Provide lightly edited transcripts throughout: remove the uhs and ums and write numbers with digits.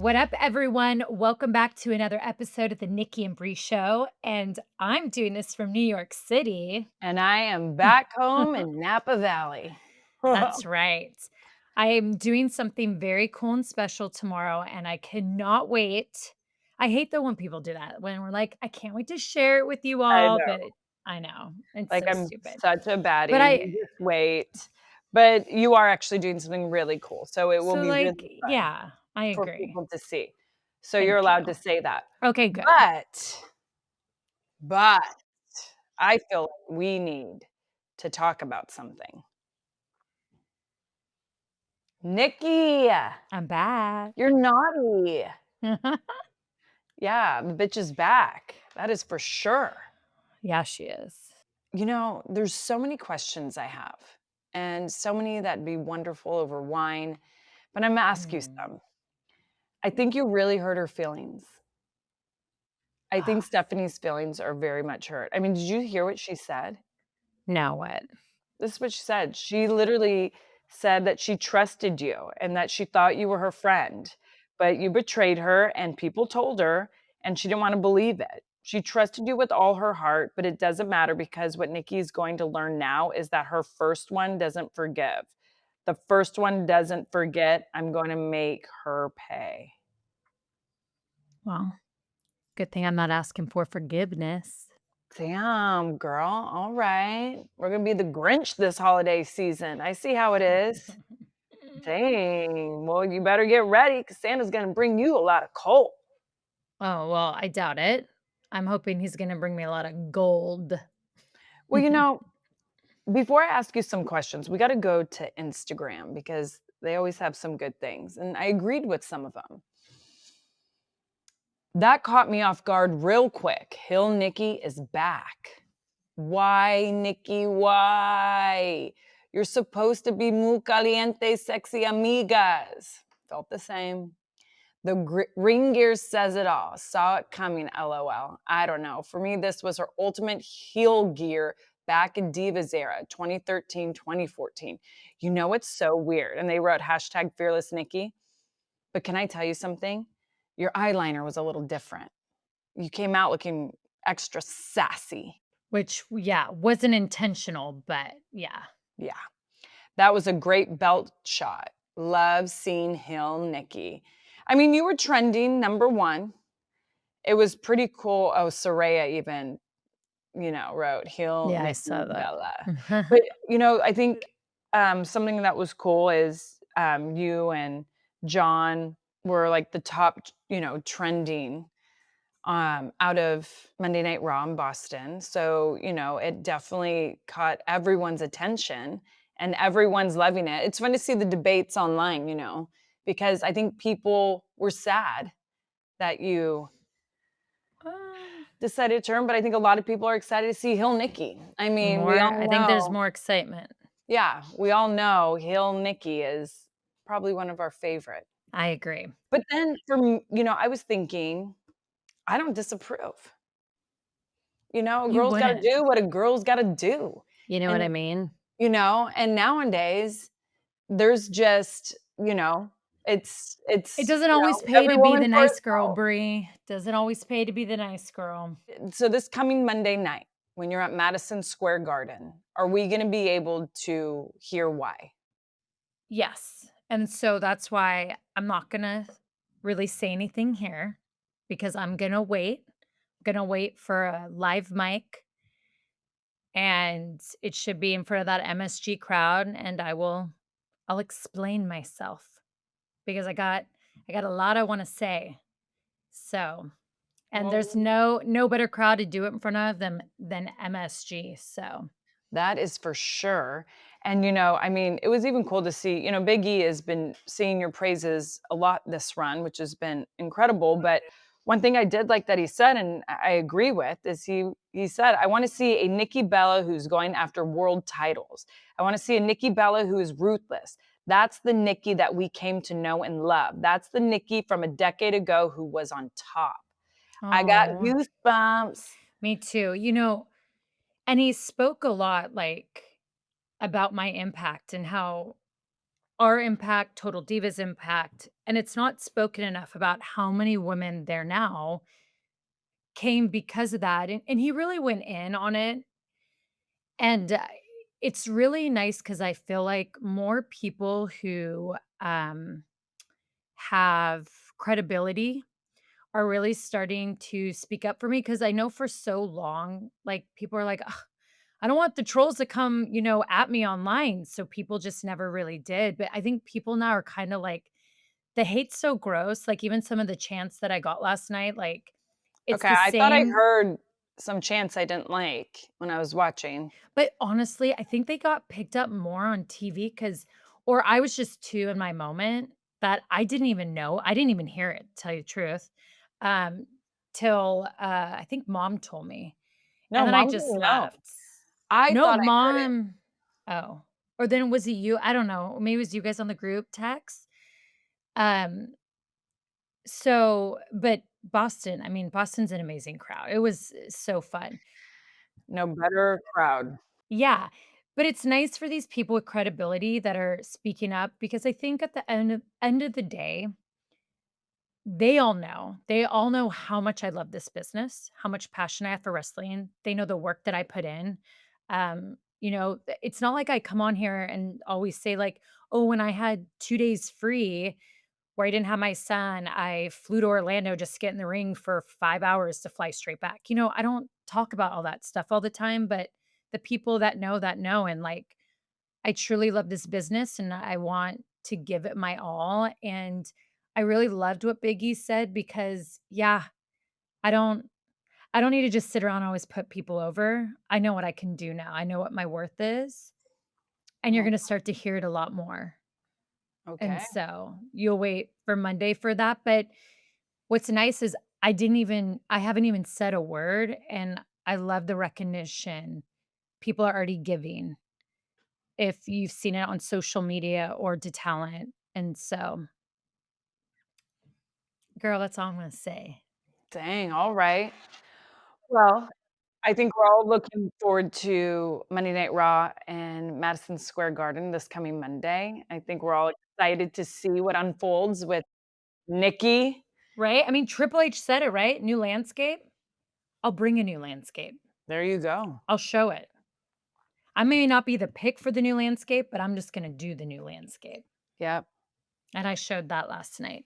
What up, everyone? Welcome back to another episode of the Nikki and Brie Show. And I'm doing this from New York City. And I am back home in Napa Valley. That's right. I am doing something very cool and special tomorrow, and I cannot wait. I hate though when people do that, when we're like, I can't wait to share it with you I all, know. but I know it's Like, so I'm stupid. such a But baddie. I, You just wait. But you are actually doing something really cool, so it will so be really like, fun yeah, I for agree. people to see. So you're Thank allowed to you. say that. Okay, good. But I feel like we need to talk about something. Nikki, I'm back. you're naughty. Yeah, the bitch is back. That is for sure. Yeah, she is. There's so many questions I have, and so many that'd be wonderful over wine, but Imma ask you Mm. some. I think you really hurt her feelings. I think Stephanie's feelings are very much hurt. I mean, did you hear what she said? Now what? This is what she said. She literally said that she trusted you and that she thought you were her friend, but you betrayed her and people told her, and she didn't wanna believe it. She trusted you with all her heart, but it doesn't matter because what Nikki is going to learn now is that her first one doesn't forgive. The first one doesn't forget. I'm gonna make her pay. Well, good thing I'm not asking for forgiveness. Damn, girl. All right. We're gonna be the Grinch this holiday season. I see how it is. Dang. Well, you better get ready because Santa's gonna bring you a lot of coal. Oh, well, I doubt it. I'm hoping he's gonna bring me a lot of gold. Well, before I ask you some questions, we gotta go to Instagram because they always have some good things, and I agreed with some of them. That caught me off guard real quick. Hill Nikki is back. Why, Nikki? Why? You're supposed to be muy caliente, sexy amigas. Felt the same. The ring gear says it all. Saw it coming, lol. I don't know. For me, this was her ultimate heel gear back in Divas era, 2013, 2014. You know, it's so weird. And they wrote hashtag fearless Nikki. But can I tell you something? Your eyeliner was a little different. You came out looking extra sassy. Which, yeah, wasn't intentional, but yeah. Yeah. That was a great belt shot. Love seeing Hill Nikki. I mean, you were trending number one. It was pretty cool. Oh, Soraya even, wrote Hill Yeah, I Nikki saw that. Bella. But, I think something that was cool is you and John were like the top, trending out of Monday Night Raw in Boston. So, it definitely caught everyone's attention and everyone's loving it. It's fun to see the debates online, because I think people were sad that you Um, decided to turn, but I think a lot of people are excited to see Hill Nikki. I mean, we I all think there's know, more excitement. yeah, we all know Hill Nikki is probably one of our favorite. I agree. But then I was thinking, I don't disapprove. A You girl's gotta wouldn't. do what a girl's gotta do. You know what I And, mean? and nowadays, there's just, It it's, doesn't always pay every to be woman the for nice girl, herself. Brie. Doesn't always pay to be the nice girl. So this coming Monday night, when you're at Madison Square Garden, are we gonna be able to hear why? Yes. And so that's why I'm not gonna really say anything here because I'm gonna wait. Gonna wait for a live mic and it should be in front of that MSG crowd and I'll explain myself because I got a lot I want to say. So, and Well, there's no better crowd to do it in front of than MSG. So, that is for sure. And, I mean, it was even cool to see, Big E has been singing your praises a lot this run, which has been incredible. But one thing I did like that he said, and I agree with, is he said, I want to see a Nikki Bella who's going after world titles. I want to see a Nikki Bella who is ruthless. That's the Nikki that we came to know and love. That's the Nikki from a decade ago who was on top. I got oh, goosebumps. me too. And he spoke a lot like about my impact and how our impact, Total Divas impact, and it's not spoken enough about how many women there now came because of that, and he really went in on it, and, it's really nice because I feel like more people who, have credibility are really starting to speak up for me because I know for so long, like, people are like, "Ugh, I don't want the trolls to come, at me online," so people just never really did, but I think people now are kinda like the hate's so gross, like, even some of the chants that I got last night, like, it's Okay, the I thought I same. heard some chants I didn't like when I was watching. But honestly, I think they got picked up more on TV because, or I was just too in my moment that I didn't even know. I didn't even hear it, to tell you the truth, um, till, I think mom told me, No, and then I mom just didn't know. left. I No, thought I heard it. mom. Oh, or then was it you? I don't know. Maybe it was you guys on the group text. Um, but Boston, I mean, Boston's an amazing crowd. It was so fun. No better crowd. Yeah, but it's nice for these people with credibility that are speaking up because I think at the end of the day, they all know. They all know how much I love this business, how much passion I have for wrestling. They know the work that I put in. It's not like I come on here and always say like, "Oh, when I had 2 days free where I didn't have my son, I flew to Orlando just to get in the ring for 5 hours to fly straight back." I don't talk about all that stuff all the time, but the people that know, and, like, I truly love this business, and I want to give it my all, and I really loved what Biggie said because, yeah, I don't I don't need to just sit around and always put people over. I know what I can do now. I know what my worth is, and you're Oh, gonna start to hear it a lot more. And okay. so, you'll wait for Monday for that, but what's nice is I haven't even said a word, and I love the recognition people are already giving if you've seen it on social media or to talent, and so, girl, that's all I'm gonna say. Dang, alright. Well, I think we're all looking forward to Monday Night Raw in Madison Square Garden this coming Monday. I think we're all excited to see what unfolds with Nikki. Right? I mean, Triple H said it, right? New landscape? I'll bring a new landscape. There you go. I'll show it. I may not be the pick for the new landscape, but I'm just gonna do the new landscape, Yep, and I showed that last night.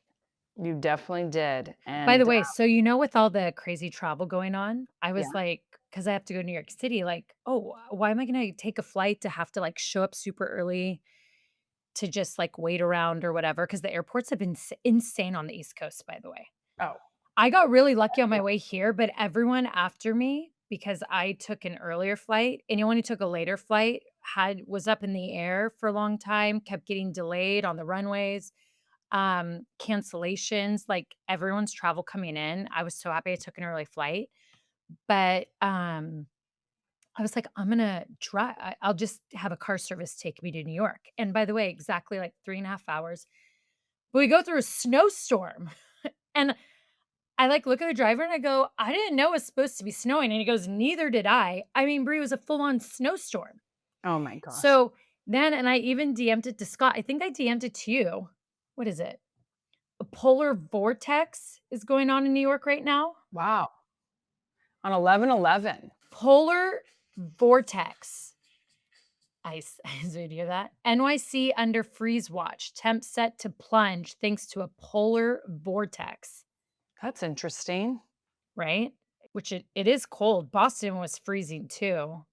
you definitely did, By the and, way, so with all the crazy travel going on, I yeah. was like, because I have to go to New York City, like, "Oh, why am I gonna take a flight to have to, like, show up super early to just, like, wait around or whatever?" Because the airports have been insane on the East Coast, by the way. Oh, I got really lucky on my way here, but everyone after me, because I took an earlier flight, anyone who took a later flight was up in the air for a long time, kept getting delayed on the runways, cancellations, like, everyone's travel coming in. I was so happy I took an early flight, but, I was like, "I'm gonna drive. I'll just have a car service take me to New York." And by the way, exactly, like, 3.5 hours. But we go through a snowstorm, and I, like, look at the driver and I go, "I didn't know it was supposed to be snowing," and he goes, "Neither did I." I mean, Brie, was a full-on snowstorm. oh my gosh. So, then and I even DM'd it to Scott. I think I DM'd it to you. What is it? A polar vortex is going on in New York right now. Wow, on 11/11. Polar vortex. Ice. Did you hear that? NYC under freeze watch. Temp set to plunge thanks to a polar vortex, That's interesting. right? Which it is cold. Boston was freezing too.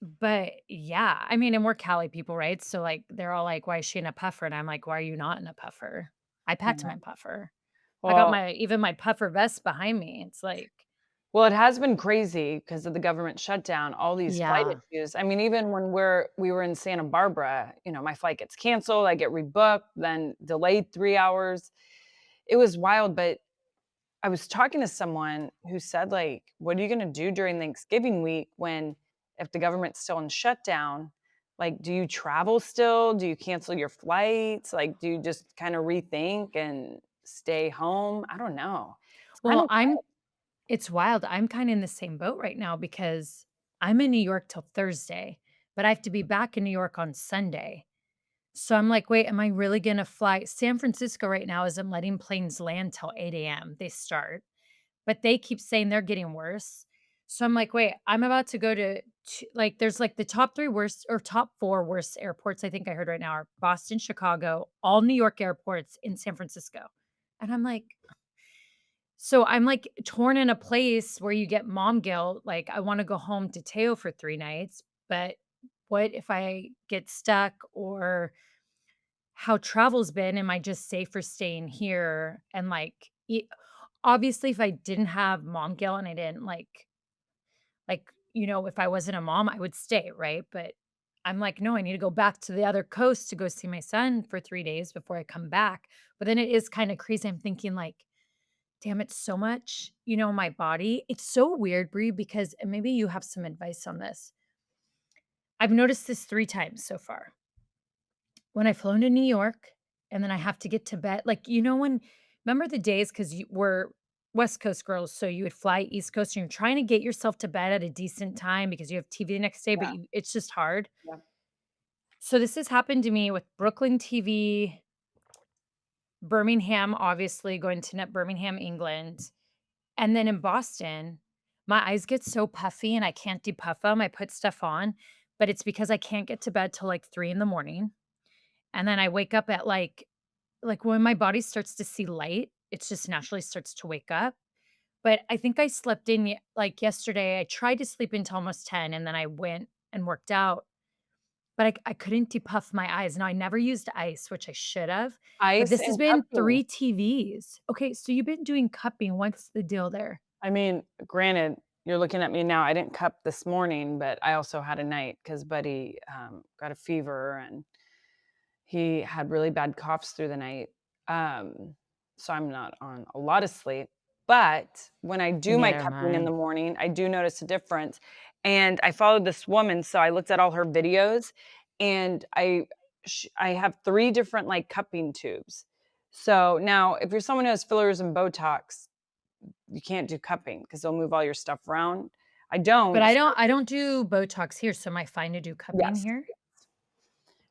But yeah, I mean, and we're Cali people, right? So like they're all like, "Why is she in a puffer?" And I'm like, "Why are you not in a puffer?" I packed Yeah. my puffer. I got Well, my puffer vest behind me. It's like, it has been crazy because of the government shutdown, all these flight yeah. issues. I mean, even when we were in Santa Barbara, my flight gets canceled, I get rebooked, then delayed 3 hours. It was wild, but I was talking to someone who said, like, "What are you gonna do during Thanksgiving week when if the government's still in shutdown? Like, do you travel still? Do you cancel your flights? Like, do you just kinda rethink and stay home?" I don't know. It's kind Well, of it's wild. I'm kinda in the same boat right now because I'm in New York till Thursday, but I have to be back in New York on Sunday. So I'm like, "Wait, am I really gonna fly?" San Francisco right now isn't letting planes land till 8 a.m. They start, but they keep saying they're getting worse. So I'm like, "Wait, I'm about to go to like, there's, like, the top 3 worst or top 4 worst airports I think I heard right now are Boston, Chicago, all New York airports, in San Francisco." And I'm like, so I'm, like, torn in a place where you get mom guilt, like, I wanna go home to Teo for 3 nights, but what if I get stuck, or how travel's been, am I just safer staying here? And, like, obviously, if I didn't have mom guilt and I didn't, if I wasn't a mom, I would stay, right? But I'm like, "No, I need to go back to the other coast to go see my son for 3 days before I come back." But then it is kinda crazy, I'm thinking, like, "Damn, it's so much, my body." It's so weird, Brie, because and maybe you have some advice on this. I've noticed this 3 times so far. When I flown to New York, and then I have to get to bed, like, when remember the days, 'cause we're West Coast girls, so you would fly East Coast, and you're trying to get yourself to bed at a decent time because you have TV the next day, but Yeah, it's just hard. yeah. So this has happened to me with Brooklyn TV, Birmingham, obviously, going to Net Birmingham, England, and then in Boston, my eyes get so puffy and I can't depuff them. I put stuff on, but it's because I can't get to bed till, like, 3 in the morning, and then I wake up at, when my body starts to see light, it just naturally starts to wake up. But I think I slept in yesterday, I tried to sleep until almost 10, and then I went and worked out, but I couldn't depuff my eyes. Now, I never used ice, which I should have, but Ice this has and been cupping. 3 TVs. Okay, so you've been doing cupping. What's the deal there? I mean, granted, you're looking at me now. I didn't cup this morning, but I also had a night because Buddy got a fever and he had really bad coughs through the night. Um, so I'm not on a lot of sleep. But when I do my Neither am cupping in I. the morning, I do notice a difference. And I followed this woman, so I looked at all her videos, and I have 3 different like cupping tubes. So now, if you're someone who has fillers and Botox, you can't do cupping because they'll move all your stuff around. I But don't. I don't do Botox here, so am I fine to do cupping Yes. here?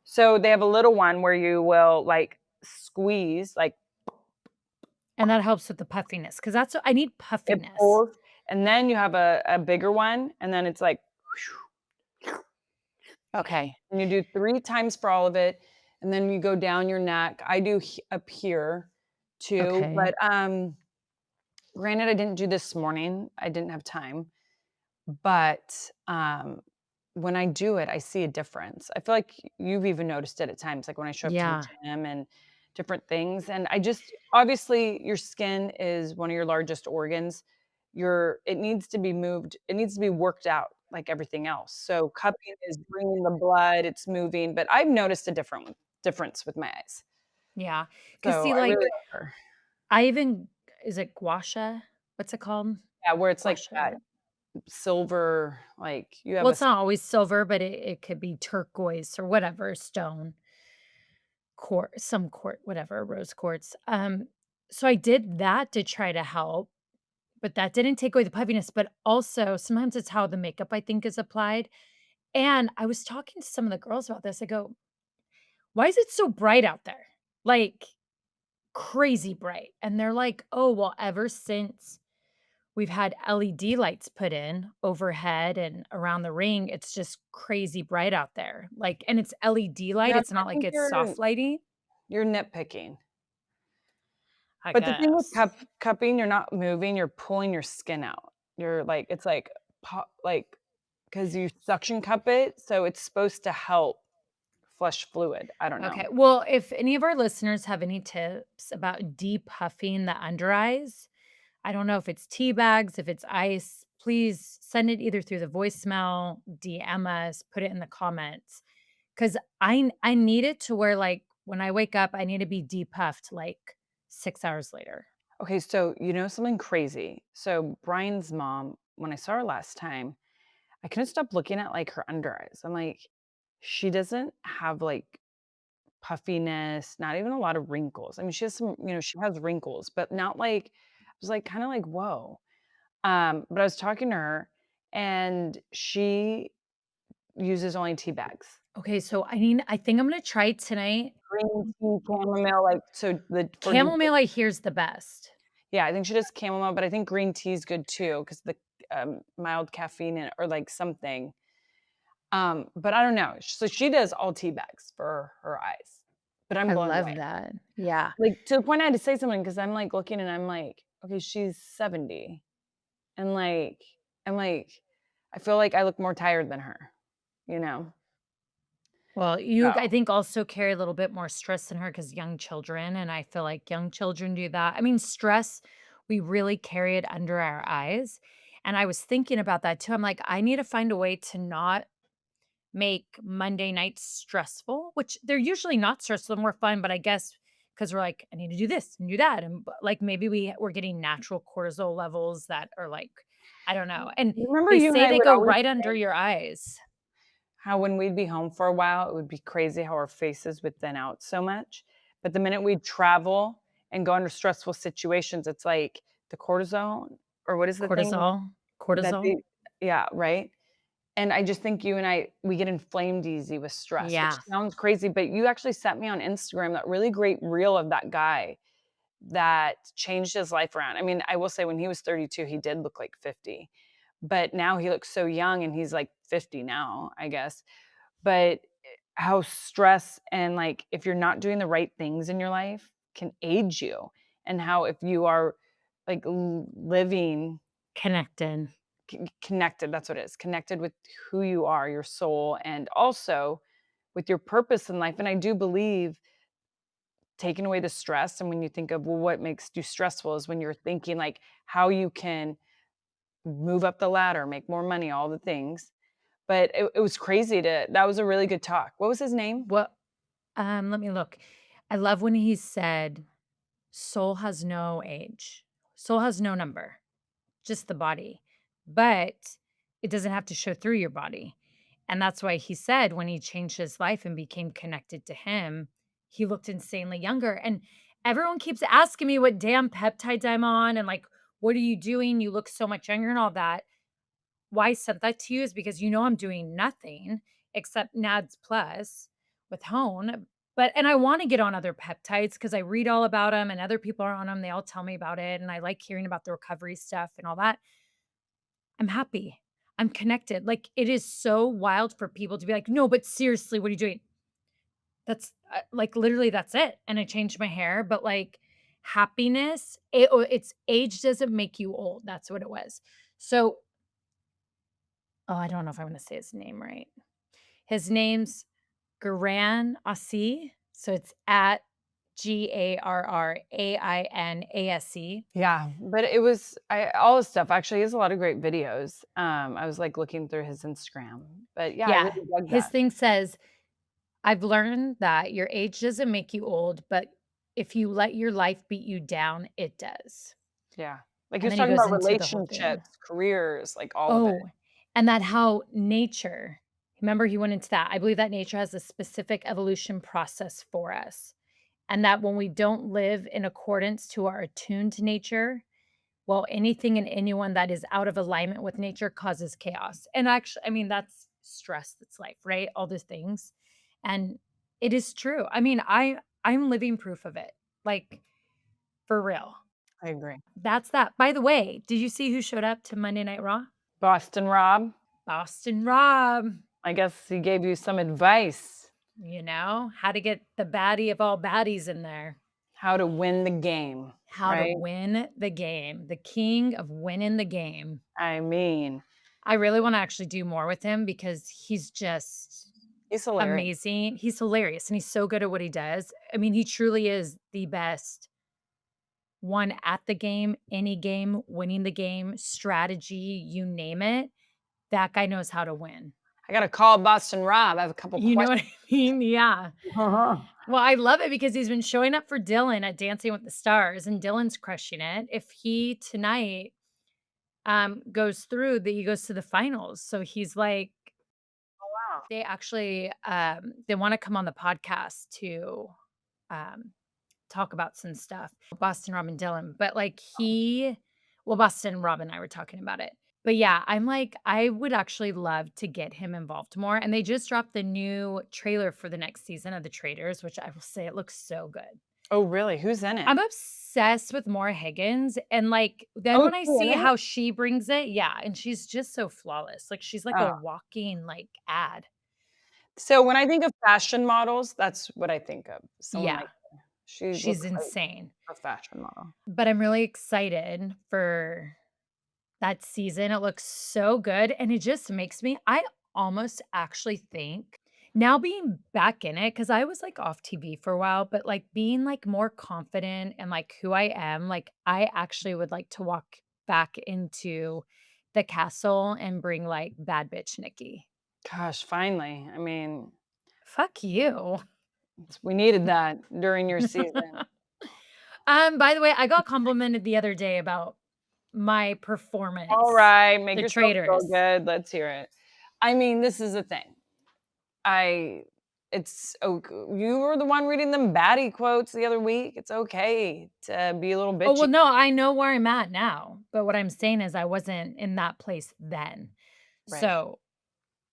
So they have a little one where you will like squeeze, like And that helps with the puffiness, because that's what I need it puffiness. pulls, and then you have a bigger one, and then it's like, Okay. and you do 3 times for all of it, and then you go down your neck. I do up here too, Okay. but granted, I didn't do this morning. I didn't have time. But, when I do it, I see a difference. I feel like you've even noticed it at times, like when I show up to the Yeah. gym and different things, and I just obviously, your skin is one of your largest organs. It needs to be moved, it needs to be worked out like everything else. So cupping is bringing the blood, it's moving, but I've noticed a difference with my eyes. Yeah. Cause So see, I really like, like her. I even is it gua sha? What's it called? Yeah, where it's Gua like sha, that right? silver, like you have Well, a it's not always silver, but it could be turquoise or whatever stone, whatever, rose quartz. So I did that to try to help, but that didn't take away the puffiness, but also sometimes it's how the makeup, I think, is applied. And I was talking to some of the girls about this. I go, "Why is it so bright out there?" Like, crazy bright. And they're like, "Oh, well, ever since we've had LED lights put in overhead and around the ring, it's just crazy bright out there." Like, and it's LED light, no, it's I not like think it's soft lighting. you're nitpicking. I But the thing with guess. cupping, you're not moving, you're pulling your skin out. You're like it's like like, because you suction cup it, so it's supposed to help flush fluid. I don't know. Okay. Well, if any of our listeners have any tips about depuffing the under eyes, I don't know if it's tea bags, if it's ice, please send it either through the voicemail, DM us, put it in the comments. 'Cause I need it to where, like, when I wake up, I need to be depuffed, like, 6 hours later. Okay, so you know something crazy? So Brian's mom, when I saw her last time, I couldn't stop looking at, like, her under eyes. I'm like, she doesn't have, like, puffiness, not even a lot of wrinkles. I mean, she has some, she has wrinkles, but not like I was like, kinda like, "Whoa." But I was talking to her, and she uses only tea bags. Okay, so I think I'm gonna try it tonight. Green tea, chamomile, like, so the for de Chamomile I hear is the best. yeah, I think she does chamomile, but I think green tea is good too because the, mild caffeine in it or, like, something. But I don't know. So she does all tea bags for her eyes, but I'm I blown love away. that. Yeah. Like, to the point I had to say something because 'cause I'm, like, looking and I'm like, "Okay, she's 70." And, like, I'm like, I feel like I look more tired than her, you know? Well, So you I think also carry a little bit more stress than her because young children, and I feel like young children do that. I mean, stress, we really carry it under our eyes, and I was thinking about that too. I'm like, I need to find a way to not make Monday nights stressful, which they're usually not stressful, they're more fun, but I guess because 'cause we're like, "I need to do this and do that," and, like, maybe we're getting natural cortisol levels that are, like, I don't know, and remember they you and say I they would go always right under say your eyes. how when we'd be home for a while, it would be crazy how our faces would thin out so much, but the minute we'd travel and go under stressful situations, it's like the cortisone or what is the thing Cortisol. that Cortisol. they yeah, right? And I just think you and I, we get inflamed easy with stress, which Yeah. sounds crazy, but you actually sent me on Instagram that really great reel of that guy that changed his life around. I mean, I will say when he was 32, he did look like 50, but now he looks so young and he's like 50 now, I guess. But how stress and like if you're not doing the right things in your life can age you, and how if you are like living Connected. connected, that's what it is, connected with who you are, your soul, and also with your purpose in life. And I do believe taking away the stress, and when you think of, well, what makes you stressful is when you're thinking like how you can move up the ladder, make more money, all the things. But it was crazy to that was a really good talk. What was his name? What let me look. I love when he said, "Soul has no age. Soul has no number, just the body." But it doesn't have to show through your body. And that's why he said when he changed his life and became connected to him, he looked insanely younger. And everyone keeps asking me what damn peptides I'm on and like, what are you doing? You look so much younger and all that. Why I sent that to you is because you know I'm doing nothing except NADS Plus with Hone, but and I wanna get on other peptides because I read all about them and other people are on them. They all tell me about it, and I like hearing about the recovery stuff and all that. I'm happy. I'm connected. Like, it is so wild for people to be like, "No, but seriously, what are you doing?" That's, like, literally, that's it, and I changed my hair, but, like, happiness, it's age doesn't make you old. That's what it was. So oh, I don't know if I'm gonna say his name right. His name's Garan Asi, so it's at Garrainase. Yeah, but it was all his stuff actually, he has a lot of great videos. I was, like, looking through his Instagram, but yeah, I Yeah, really dug his that. thing says, "I've learned that your age doesn't make you old, but if you let your life beat you down, it does." Yeah. Like, he And was then he talking goes about into the whole thing. relationships, careers, like, all of it. Oh, and that how nature remember he went into that. I believe that nature has a specific evolution process for us, and that when we don't live in accordance to our attuned nature, well, anything and anyone that is out of alignment with nature causes chaos. And actually, I mean, that's stress, that's life, right? All those things. And it is true. I mean, I'm living proof of it. Like for real. I agree. That's that. By the way, did you see who showed up to Monday Night Raw? Boston Rob, Boston Rob. I guess he gave you some advice, How to get the baddie of all baddies in there. how to win the game, How to right? win the game. The king of winning the game. I mean, I really wanna actually do more with him because he's just he's hilarious. amazing. He's hilarious, and he's so good at what he does. I mean, he truly is the best one at the game, any game, winning the game, strategy, you name it. That guy knows how to win. I gotta call Boston Rob, I have a couple You know what questions. I mean? Yeah. Uh-huh. Well, I love it because he's been showing up for Dylan at Dancing with the Stars, and Dylan's crushing it. If he tonight, goes through, he goes to the finals. So he's like Wow. they actually, they wanna come on the podcast to, um, talk about some stuff, Boston Rob and Dylan, but, like, Boston Rob and I were talking about it. But yeah, I'm like, I would actually love to get him involved more, and they just dropped the new trailer for the next season of The Traitors, which I will say it looks so good. Oh, really? Who's in it? I'm obsessed with Maura Higgins, and, like, then Oh, is when I she in see it? how she brings it yeah, and she's just so flawless, like, she's like a Oh. walking, like, ad. So when I think of fashion models, that's what I think of. Someone Yeah, like her. She she's looks like insane, a fashion model. but I'm really excited for that season. It looks so good, and it just makes me I almost actually think now being back in it, because I was, like, off TV for a while, but, like, being, like, more confident and, like, who I am, like, I actually would like to walk back into the castle and bring, like, bad bitch Nikki. Gosh, finally. I mean, Fuck you. we needed that during your season. By the way, I got complimented the other day about my All performance, right, make The yourself feel Traitors. good. Let's hear it. I mean, this is the thing. I it's ok you were the one reading them baddie quotes the other week. It's okay to be a little Oh, bitchy. well, no, I know where I'm at now, but what I'm saying is I wasn't in that place then. Right. So,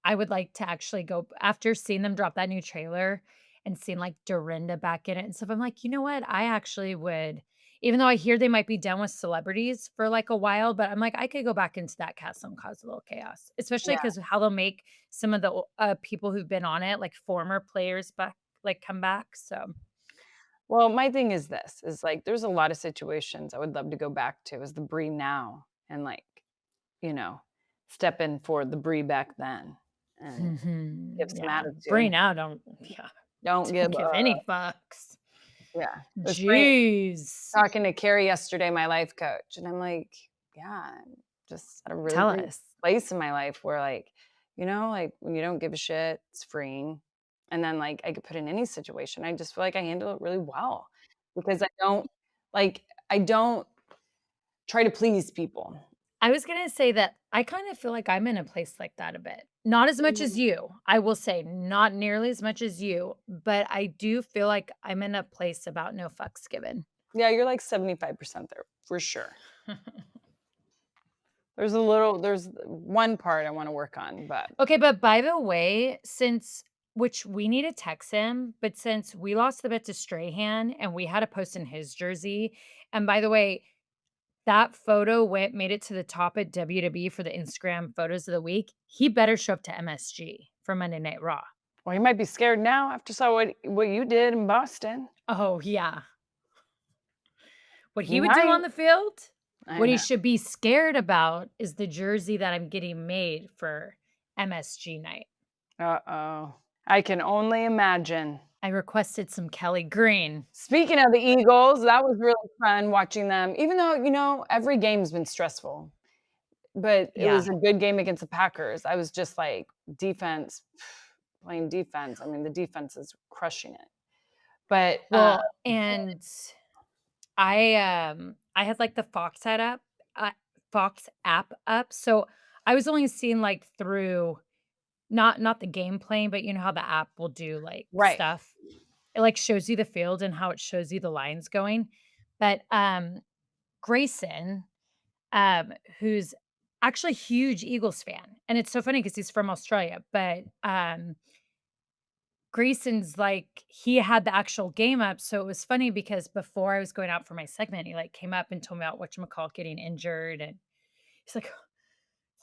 I would like to actually go after seeing them drop that new trailer and seeing, like, Dorinda back in it and stuff, I'm like, "You know what? I actually would" even though I hear they might be done with celebrities for, like, a while, but I'm like, I could go back into that castle and cause a little chaos, especially Yeah. because how they'll make some of the people who've been on it, like, former players back like, come back, so Well, my thing is this, is, like, there's a lot of situations I would love to go back to as the Brie now and, like, you know, step in for the Brie back then and give some Yeah, attitude. brain out, don't yeah, Don't give don't give up. any fucks. Yeah. It was funny Jeez. talking to Carrie yesterday, my life coach, and I'm like, "Yeah, I'm just at a really Tell great us. place in my life where, like, like, when you don't give a shit, it's freeing." And then, like, I could put in any situation. I just feel like I handle it really well because I don't try to please people. I was gonna say that I kind of feel like I'm in a place like that a bit. Not as much as Mhm. you, I will say, not nearly as much as you, but I do feel like I'm in a place about no fucks given. Yeah, you're like 75% there for sure. There's one part I wanna work on, but Okay, but by the way, since which we need to text him, but since we lost the bet to Strahan and we had a post in his jersey, and by the way, that photo went made it to the top at WWE for the Instagram photos of the week. He better show up to MSG for Monday Night Raw. well, you might be scared now after saw what you did in Boston. Oh, yeah. What You he would do might. on the field, I what he know. should be scared about is the jersey that I'm getting made for MSG night. Uh-oh. I can only imagine. I requested some Kelly Green. Speaking of the Eagles, that was really fun watching them, even though, every game's been stressful, but it Yeah. was a good game against the Packers. I was just like, defense, playing defense. I mean, the defense is crushing it. But, Well, and I had, like, the uh, Fox app up, so I was only seeing, like, through not the game playing, but you know how the app will do, like, right. stuff? It, like, shows you the field and how it shows you the lines going, but, Grayson, who's actually a huge Eagles fan, and it's so funny because he's from Australia, but, Grayson's like he had the actual game up, so it was funny because before I was going out for my segment, he, like, came up and told me about whatchamacallit getting injured, and he's like,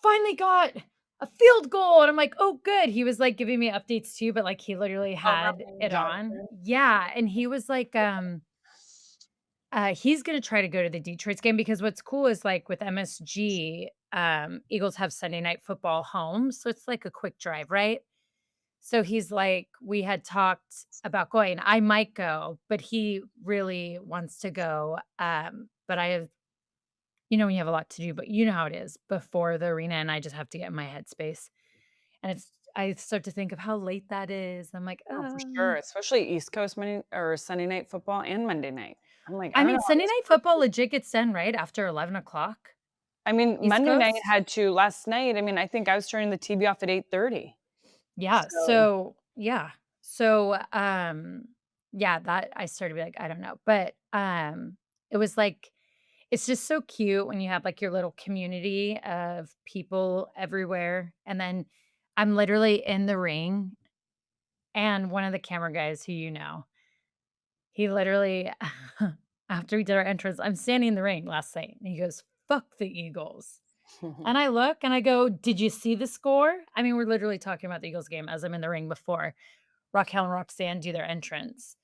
"Finally got a field goal," and I'm like, "Oh, good." He was, like, giving me updates too, but, like, he literally Oh, had Robin it on. Johnson. Yeah, and he was like, he's gonna try to go to the Detroit's game because what's cool is, like, with MSG, Eagles have Sunday Night Football home, so it's, like, a quick drive, right? So he's like, we had talked about going. I might go, but he really wants to go. But I have, when you have a lot to do, but you know how it is before the arena, and I just have to get in my headspace. And I start to think of how late that is. I'm like, Oh, for sure, especially East Coast Monday or Sunday night football and Monday night. I'm like, I I don't mean, know how Sunday this night football person. legit gets done right after 11 o'clock I mean, East Monday night Coast. had to last night, I mean, I think I was turning the TV off at 8:30. Yeah. So, So yeah. So yeah, that I started to be like, I don't know, but it was like It's just so cute when you have, like, your little community of people everywhere, and then I'm literally in the ring, and one of the camera guys who you know, he literally after we did our entrance, I'm standing in the ring last night, and he goes, "Fuck the Eagles." And I look and I go, "Did you see the score?" I mean, we're literally talking about the Eagles game as I'm in the ring before Raquel and Roxanne do their entrance.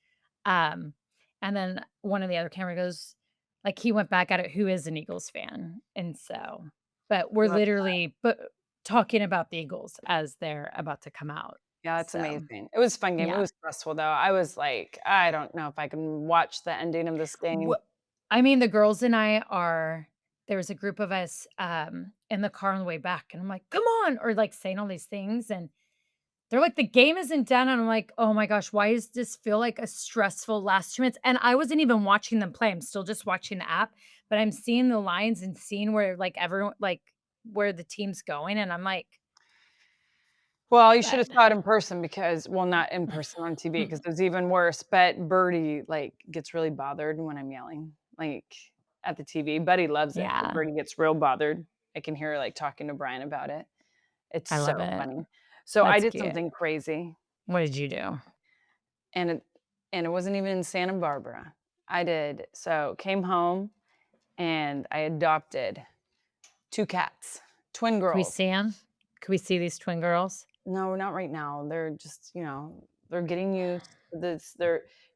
Um, and then one of the other camera goes like, he went back at it, who is an Eagles fan, and so but we're Love literally talking about the Eagles as they're about to come out, Yeah, it's so, amazing. It was a fun game. It yeah. was stressful, though. I was like, "I don't know if I can watch the ending of this game." Wha I mean, the girls and I are there was a group of us, in the car on the way back, and I'm like, "Come on," or, like, saying all these things, and they're like, "The game isn't done," and I'm like, "Oh my gosh, why does this feel like a stressful last 2 minutes?" And I wasn't even watching them play, I'm still just watching the app, but I'm seeing the lines and seeing where, like, everyone like, where the team's going, and I'm like, Well, you should "But" have saw it in person because well, not in person, on TV because it was even worse, but Birdie, like, gets really bothered when I'm yelling, like, at the TV. Buddy loves it, but Yeah, Birdie gets real bothered. I can hear her, like, talking to Bryan about it. It's I love so it. funny. So I That's did cute. something crazy, What did you do? and it and it wasn't even in Santa Barbara. I did so came home, and I adopted 2 cats, twin Can we girls. see 'em? Can we see these twin girls? No, not right now. They're just, they're getting used to this.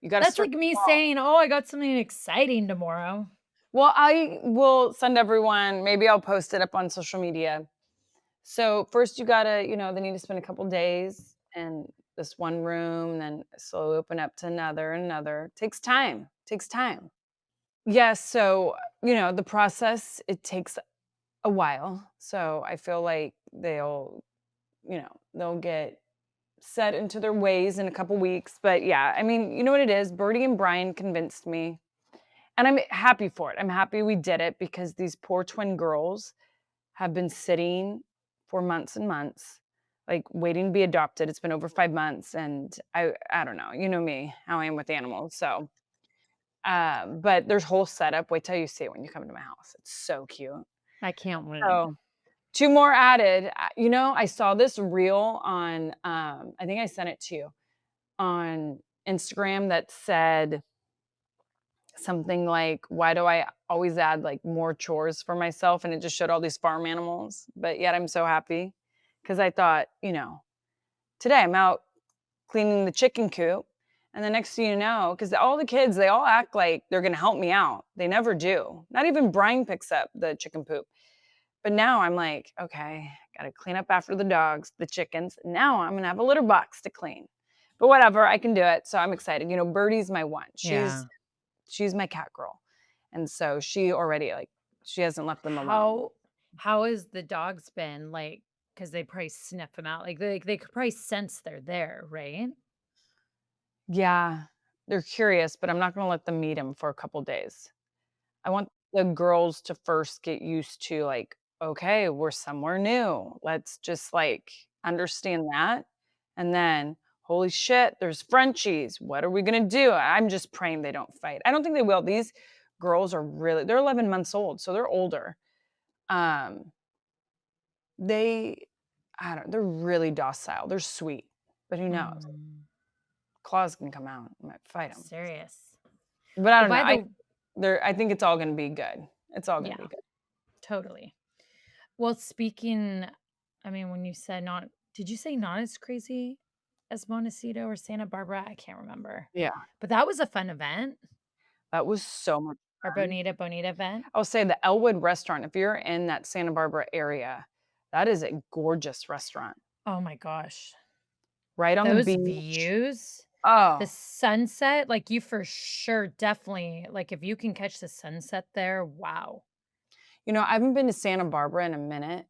You gotta That's start like me small. saying, "Oh, I got something exciting tomorrow." Well, I will send everyone, maybe I'll post it up on social media. So first you gotta, they need to spend a couple days in this one room, then slowly open up to another and another. Takes time. Takes time. Yes, so, the process, it takes a while. So I feel like they'll get set into their ways in a couple weeks. But yeah, I mean, you know what it is? Birdie and Brian convinced me, and I'm happy for it. I'm happy we did it because these poor twin girls have been sitting for months and months, like waiting to be adopted. It's been over 5 months, and I don't know. You know me, how I am with animals. So, but there's whole setup. Wait till you see it when you come to my house. It's so cute. I can't wait. So 2 more added. I saw this reel on, I think I sent it to you, on Instagram that said something like, "Why do I always add, like, more chores for myself?" And it just showed all these farm animals, but yet I'm so happy because I thought, today I'm out cleaning the chicken coop, and the next thing you know, because all the kids, they all act like they're gonna help me out. They never do. Not even Brian picks up the chicken poop. But now I'm like, "Okay, gotta clean up after the dogs, the chickens. Now I'm gonna have a litter box to clean." But whatever, I can do it, so I'm excited. Birdie's my one. She's Yeah. she's my cat girl, and so she already, like, she hasn't left them alone. How has the dogs been, like? Because they probably sniff them out, like, they could probably sense they're there, right? Yeah, they're curious, but I'm not gonna let them meet him for a couple days. I want the girls to first get used to, like, "Okay, we're somewhere new. Let's just, like, understand that." And then, "Holy shit, there's Frenchies. What are we gonna do?" I'm just praying they don't fight. I don't think they will. These girls are they're 11 months old, so they're older. Um, they they're really docile. They're sweet, but who knows? Mm, Claws can come out. I might fight them. serious. But I Well, don't know. by the I think it's all gonna be good. It's all gonna be yeah, good. totally. Well, speaking I mean, when you said not did you say not as crazy as Montecito or Santa Barbara? I can't remember. Yeah, But that was a fun event, that was so much our fun. Bonita Bonita event. I'll say the Elwood restaurant, if you're in that Santa Barbara area, that is a gorgeous restaurant. Oh my gosh. Right on the Those beach. views, the Oh, sunset, like, you for sure definitely like, if you can catch the sunset there, wow. I haven't been to Santa Barbara in a minute.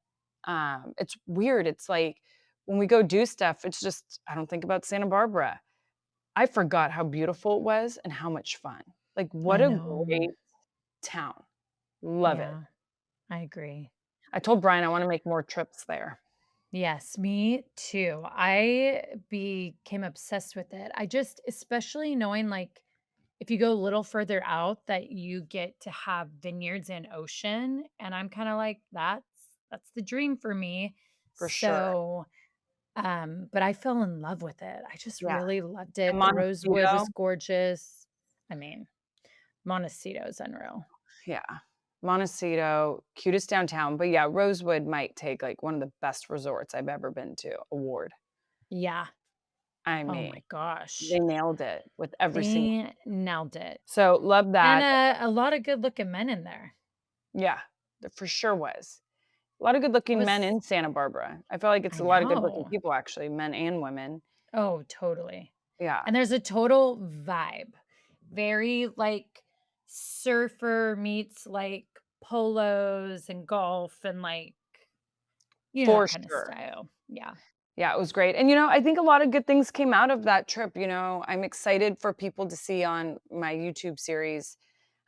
It's weird. It's like when we go do stuff, it's just I don't think about Santa Barbara. I forgot how beautiful it was and how much fun. Like, what I a know. great town. Love it. Yeah, I agree. I told Brian I wanna make more trips there. Yes, me too. I became obsessed with it. I just especially knowing, like if you go a little further out that you get to have vineyards and ocean, and I'm kinda like, "That's the dream for me." for sure. So, but I fell in love with it. I just Yeah. really loved And it. The rosewood Montecito, was gorgeous. I mean, Montecito is unreal. yeah. Montecito, cutest downtown, but yeah, Rosewood might take, like, one of the best resorts I've ever been to award. Yeah. I Oh mean, my gosh. they nailed it with every single They nailed it. so, love And, that. a lot of good-looking men in there. Yeah, there for sure was. A lot of It good-looking men was in Santa Barbara. I feel like it's I a lot of good-looking know. people actually, men and women. Oh, totally. Yeah, And there's a total vibe. Very, like, surfer meets, like, polos and golf and, like, for that kinda sure. style. Yeah. Yeah, it was great, and, I think a lot of good things came out of that trip, I'm excited for people to see on my YouTube series.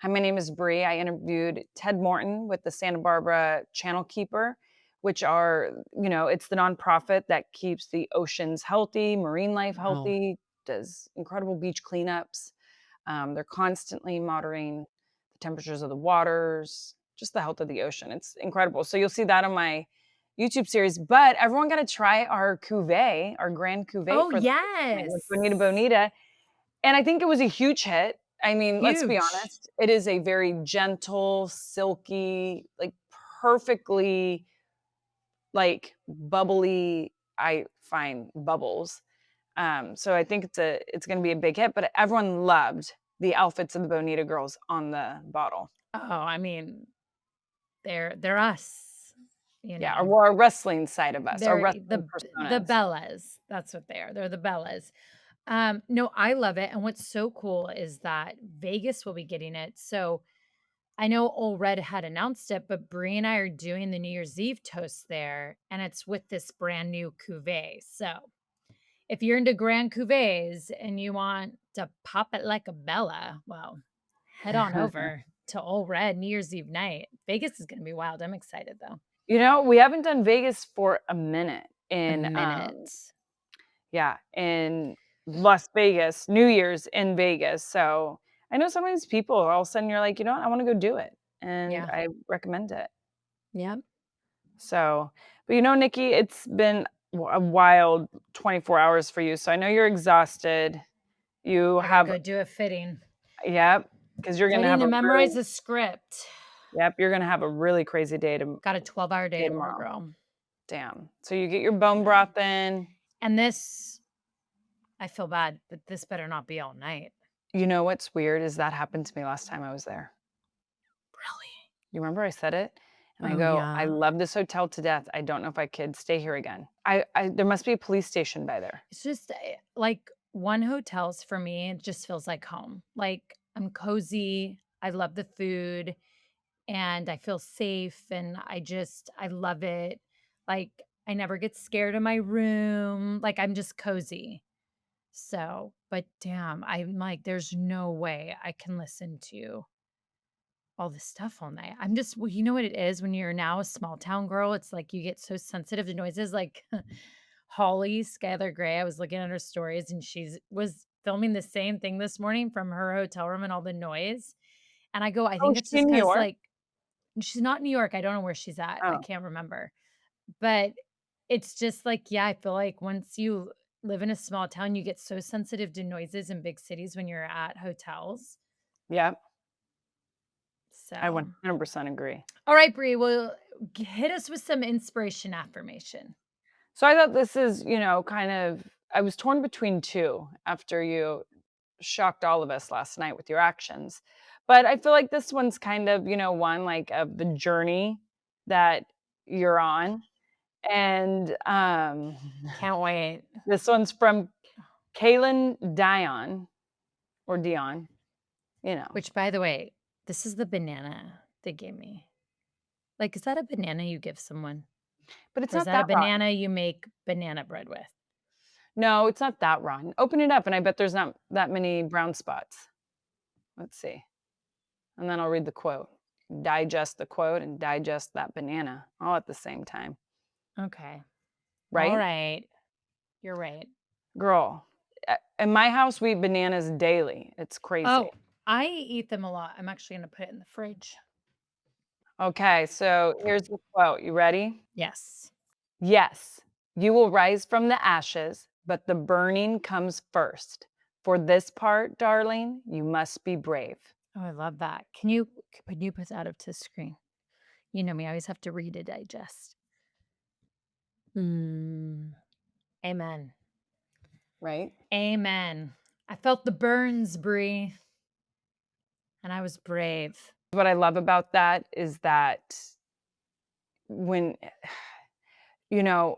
Hi, my name is Brie. I interviewed Ted Morton with the Santa Barbara Channel Keeper, which it's the nonprofit that keeps the oceans healthy, marine life Wow. healthy, does incredible beach cleanups. They're constantly monitoring the temperatures of the waters, just the health of the ocean. It's incredible. So you'll see that on my YouTube series. But everyone got to try our cuvee, our Grand Cuvée Oh, for the first time with Bonita yes. Bonita. And I think it was a huge hit. I mean, let's be Huge. honest. It is a very gentle, silky, like perfectly like bubbly. I find bubbles. So I think it's gonna be a big hit, but everyone loved the outfits of the Bonita girls on the bottle. Oh, I mean, they're us, you Yeah, know? our wrestling side of us, our They're wrestling the personas. Bellas. That's what they are. They're the Bellas. No, I love it, and what's so cool is that Vegas will be getting it. So, I know Ole Red had announced it, but Brie and I are doing the New Year's Eve toast there, and it's with this brand new cuvée. So, if you're into Grand Cuvées and you want to pop it like a Bella, well, head on over to Ole Red New Year's Eve night. Vegas is gonna be wild. I'm excited, though. We haven't done Vegas for a minute A in, minute. yeah, in Las Vegas, New Year's in Vegas, so I know sometimes people all of a sudden you're like, "You know what? I wanna go do it," and Yeah. I recommend it. Yep. So, but Nikki, it's been a wild 24 hours for you. So I know you're exhausted. You I gotta have, go do a fitting. yep, because you're gonna Fitting have to a memorize really, a script. yep, you're gonna have a really crazy Got a 12-hour day day tomorrow, tomorrow. girl. Damn. So you get your bone Yeah. broth in. And this I feel bad, but this better not be all night. You know what's weird is that happened to me last time I was there. Really? You remember I said it? And I Oh, go, I yeah. love this hotel to death. I don't know if I could stay here again. There must be a police station by there. It's just, like, 1 hotels for me, it just feels like home. Like, I'm cozy, I love the food, and I feel safe, and I love it. Like, I never get scared in my room, like, I'm just cozy. So, but damn, I'm like, there's no way I can listen to all this stuff all night. I'm just well, you know what it is when you're now a small town girl, it's like you get so sensitive to noises, like Holly Skylar Gray, I was looking at her stories and she's was filming the same thing this morning from her hotel room and all the noise. And I go, I Oh, think is it's she just in New because York? like she's not in New York. I don't know where she's at. I Oh, can't remember. But it's just like, yeah, I feel like once you live in a small town, you get so sensitive to noises in big cities when you're at hotels. yeah. I So 100% agree. all right, Brie, well, hit us with some inspiration affirmation. So I thought this is, kind of I was torn between 2 after you shocked all of us last night with your actions. But I feel like this one's kind of, one like of the journey that you're on. And Can't wait. this one's from Kaylin Dion or Dion, you know. Which, by the way, this is the banana they gave me. Like, is that a banana you give someone? But it's Or is not that a that rotten. banana you make banana bread with? No, it's not that rotten. Open it up and I bet there's not that many brown spots. Let's see. And then I'll read the quote. Digest the quote and digest that banana all at the same time, Okay. All right? right. You're right. Girl, in my house, we eat bananas daily. It's Oh, crazy. I eat them a lot. I'm actually gonna put it in the fridge. Okay, so here's the quote. You ready? Yes. Yes, you will rise from the ashes, but the burning comes first. For this part, darling, you must be brave. Oh, I love that. Can you put that up to screen? You know me, I always have to read to digest. Mm. Amen. Right? Amen. I felt the burns, Brie, and I was brave. What I love about that is that when, you know,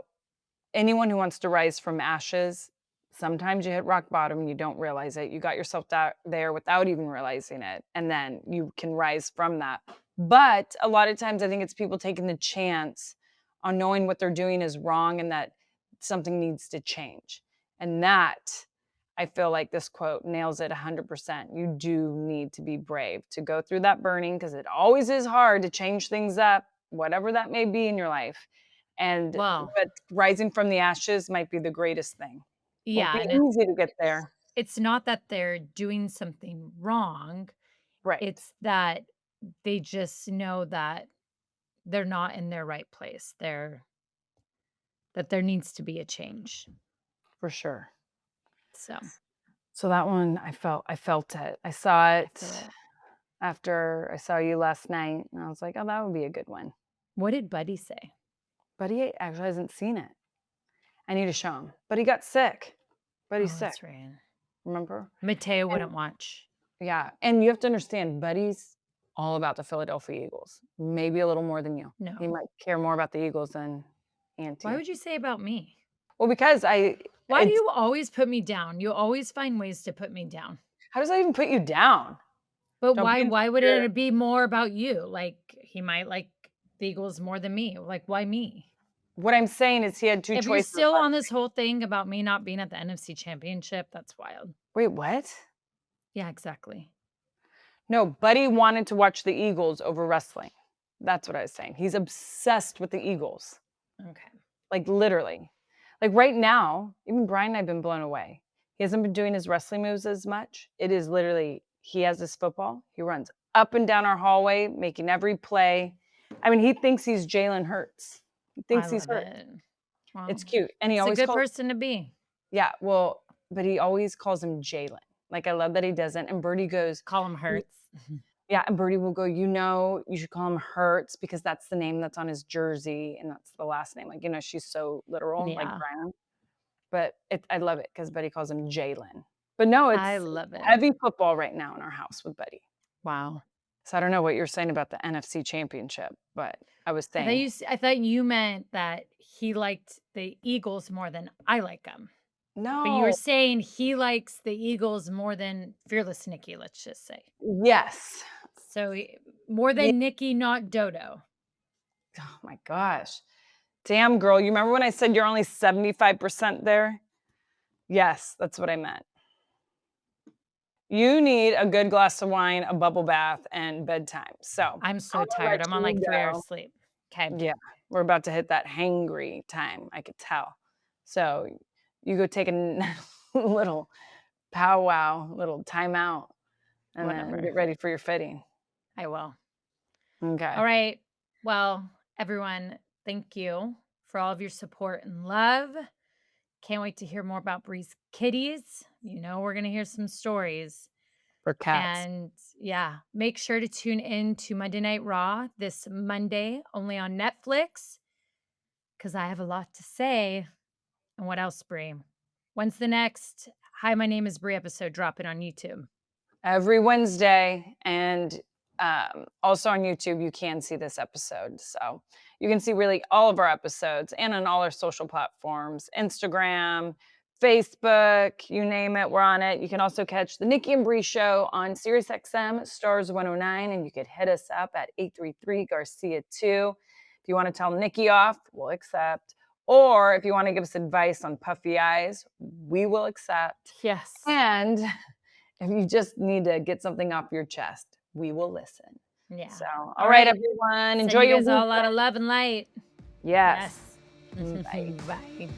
anyone who wants to rise from ashes, sometimes you hit rock bottom and you don't realize it. You got yourself there without even realizing it. And then you can rise from that. But a lot of times, I think it's people taking the chance on knowing what they're doing is wrong and that something needs to change. And that, I feel like this quote nails it 100%. You do need to be brave to go through that burning because it always is hard to change things up, whatever that may be in your life. And Well, but rising from the ashes might be the greatest thing. Won't yeah, be and easy to get there. it's not that they're doing something wrong, Right, it's that they just know that they're not in their right place. That there needs to be a change. for sure. So, So that one, I felt it. I saw I feel it it. after I saw you last night, and I was like, "Oh, that would be a good one." What did Buddy say? But he actually hasn't seen it. I need to show him. But he got sick. Buddy's Oh, sick, that's right. remember? Mateo And wouldn't watch. yeah, and you have to understand, Buddy's all about the Philadelphia Eagles, maybe a little more than you. He No. might care more about the Eagles than Why Auntie. would you say about me? Well, because Why do it's you always put me down? You always find ways to put me down. how does that even put you down? But Don't be why would insecure. it be more about you? Like, he might like the Eagles more than me. Like, why me? What I'm saying is he had 2 If you're choices still on last this whole thing about me not being at the NFC Championship, that's wild. wait, what? Yeah, exactly. No, Buddy wanted to watch the Eagles over wrestling. That's what I was saying. He's obsessed with the Eagles, Okay. like, literally. Like, right now, even Brian and I have been blown away. He hasn't been doing his wrestling moves as much. It is literally he has his football, he runs up and down our hallway, making every play. I mean, he thinks he's Jalen Hurts. He I thinks he's love Hurts. it. Well, It's cute, and he it's a always good calls person to be. yeah, well, but he always calls him Jalen. Like, I love that he doesn't, and Birdie goes, Call him "Y" Hurts. yeah, and Birdie will go, "You know, you should call him Hurts because that's the name that's on his jersey, and that's the last name." Like, she's so literal, like Yeah, Brian, but I love it because Buddy calls him Jalen. But no, I it's love it. heavy football right now in our house with Buddy. Wow. So I don't know what you're saying about the NFC Championship, but I was saying I thought you meant that he liked the Eagles more than I like them. But you were no. saying he likes the Eagles more than Fearless Nikki, let's just say. Yes. So, more Ye than Nikki, not Dodo. oh my gosh. Damn, girl, you remember when I said you're only 75% there? Yes, that's what I meant. You need a good glass of wine, a bubble bath, and bedtime. So, I'm I'm so gonna let tired. I'm on like you 3 hours go. sleep. Okay. Yeah, we're about to hit that hangry time, I could tell. So, you go take a little powwow, little timeout, and then Whatever. get ready for your fitting. I will. Okay. All right. Well, everyone, thank you for all of your support and love. Can't wait to hear more about Bree's kitties. We're going to hear some stories. For cats. And yeah, make sure to tune in to Monday Night Raw this Monday, only on Netflix, because I have a lot to say. And what else, Bree? When's the next Hi, My Name is Brie episode dropping on YouTube? Every Wednesday, and also on YouTube, you can see this episode. So you can see really all of our episodes and on all our social platforms Instagram, Facebook, you name it, we're on it. You can also catch the Nikki and Brie Show on SiriusXM Stars 109, and you could hit us up at 833 Garcia 2. If you want to tell Nikki off, we'll accept. Or if you want to give us advice on puffy eyes, we will accept. Yes. And if you just need to get something off your chest, we will listen. Yeah. So, All all right, right. everyone, enjoy Send you your guys all a weekend. lot of love and light. Yes. Yes. Bye. Bye.